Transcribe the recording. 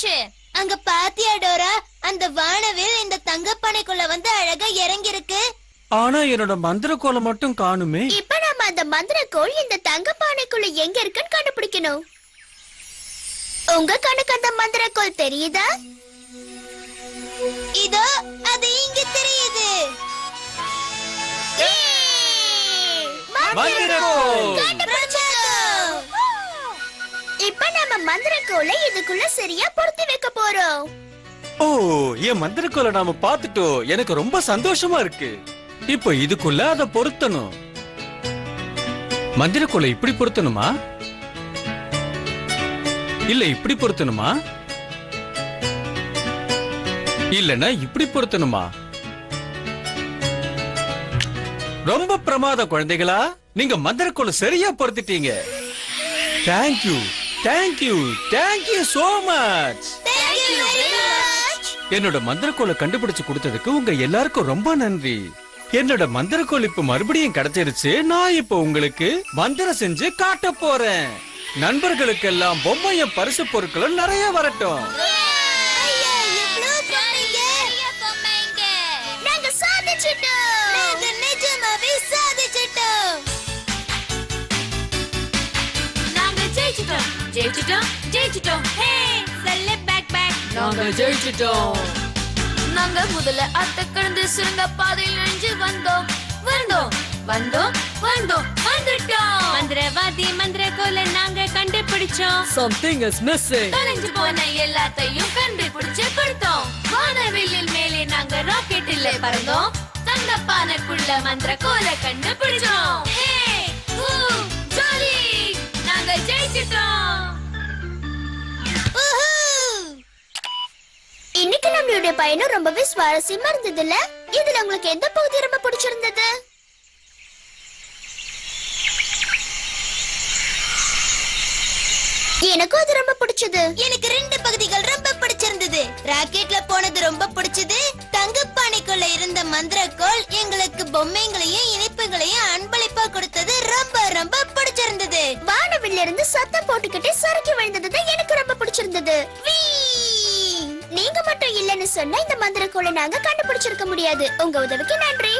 போச்சு. அங்க பாத்தியா டோரா, அந்த வானவில் இந்த தங்கப்பானைக்குள்ள வந்து அழகா இறங்கி இருக்கு. ஆனா என்னோட மந்திரக்கோலை மட்டும் காணுமே. இப்ப நம்ம அந்த மந்திரக்கோள் இந்த தங்கப்பானைக்குள்ள எங்க இருக்குன்னு கண்டுபிடிக்கணும். உங்க கண்ணுக்கு அந்த மந்திரக்கோள் தெரியுதா? இதோ அது இங்க தெரியுது. இப்ப நம்ம மந்திரக்கோளை இதுக்குள்ள சரியா பொருத்தி வைக்க போறோம். ஓ, என் மந்திரக்கோலை நாம பாத்துட்டோம். எனக்கு ரொம்ப சந்தோஷமா இருக்கு. இப்போ இதுக்குள்ள அத பொருத்தணும். மந்திரக்கோலை இப்படி பொருத்தணுமா, இல்ல இப்படி பொருத்தணுமா, இல்லனா இப்படி பொருத்தணுமா? ரொம்ப பிரமாதம் குழந்தைகளா, நீங்க மந்திரக்கோலை சரியா பொருத்திட்டீங்க. Thank you, thank you, thank you so much. என்னோட மந்திரக்கோலை கண்டுபிடிச்சு கொடுத்ததுக்கு உங்க எல்லாருக்கும் ரொம்ப நன்றி. என்னோட மந்திரக்கோல் இப்ப மறுபடியும் கிடைச்சிருச்சு. நான் இப்ப உங்களுக்கு மந்திரம் செஞ்சு காட்ட போறேன். நண்பர்களுக்கெல்லாம் பொம்மையும் பரிசு பொருட்களும் நிறைய வரட்டும். நாங்க சாதிச்சிட்டோம். நாங்க நிஜமாவே சாதிச்சிட்டோம். நாங்க ஜெயிச்சிட்டோம், ஜெயிச்சிட்டோம், ஜெயிச்சிட்டோம். ஹே, செல்ல பேக் பேக். நாங்க ஜெயிச்சிட்டோம். நாங்க முதல்ல அத்தை கடந்து சுரங்க பாதையில் நுழைஞ்சு வந்தோம், வந்தோம், வந்தோம், வந்தோம், வந்துட்டோம். மந்திரவாதி மந்திரக்கோலை நாங்க கண்டுபிடிச்சோம். Something is missing. தொலைஞ்சு போன எல்லாத்தையும் கண்டுபிடிச்சு கொடுத்தோம். வானவில்லில் மேலே நாங்க ராக்கெட்டில் பறந்தோம். தங்கப்பானைக்குள்ள மந்திரக்கோலை கண்டுபிடிச்சோம். ஹே, ஹூ, ஜாலி, நாங்க ஜெயிச்சிட்டோம். இன்னைக்கு நம்மளுடைய பயணம் ரொம்பவே சுவாரஸ்யமா இருந்ததுல. இதுல உங்களுக்கு எந்த பகுதி ரொம்ப பிடிச்சிருந்தது? எனக்கும் அது ரொம்ப பிடிச்சது. எனக்கு 2 பகுதிகள் ரொம்ப பிடிச்சிருந்தது. ராக்கெட்ல போனது ரொம்ப பிடிச்சது. தங்கப்பானைக்குள்ள இருந்த மந்திரக்கோள் எங்களுக்கு பொம்மைங்களையும் இனிப்புகளையும் அன்பளிப்பா கொடுத்தது ரொம்ப ரொம்ப பிடிச்சிருந்தது. வானவில்ல இருந்து சத்தம் போட்டுக்கிட்டே சறுக்கி விழுந்தது எனக்கு ரொம்ப பிடிச்சிருந்தது. நீங்க மட்டும் இல்லன்னு சொன்னா இந்த மந்திரக்கோளை நாங்க கண்டுபிடிச்சிருக்க முடியாது. உங்க உதவிக்கு நன்றி.